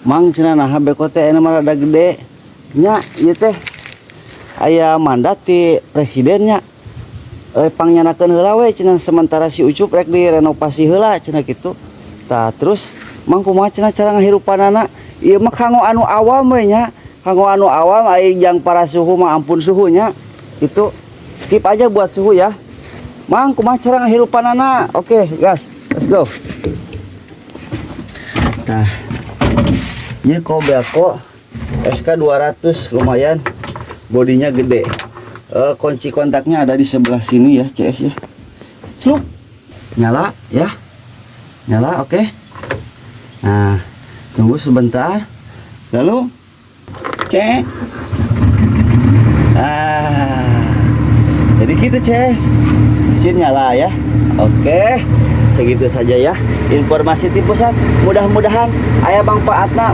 Mang cenah nah beko teh anu mah rada gede nya ieu teh aya mandat ti presidennya pangyanakeun heula we cenah sementara si Ucup rek direnovasi heula cenah kitu. Tah terus mang kumaha cenah cara ngahirupanana ieu mah kanggo anu awam we nya, kanggo anu awam ai jang para suhu mah ampun suhunya gitu. Skip aja buat suhu ya. Mang kumaha cara ngahirupanana? Oke, gas. Let's go. Nah, ini Kobelco SK 200 lumayan, bodinya gede. Kunci kontaknya ada di sebelah sini ya, CS ya. Sluk, nyala ya, nyala, oke. Nah, tunggu sebentar, lalu cek. Jadi gitu CS, mesin nyala ya, oke. Segitu saja ya informasi di pusat, mudah-mudahan aya manfaatna.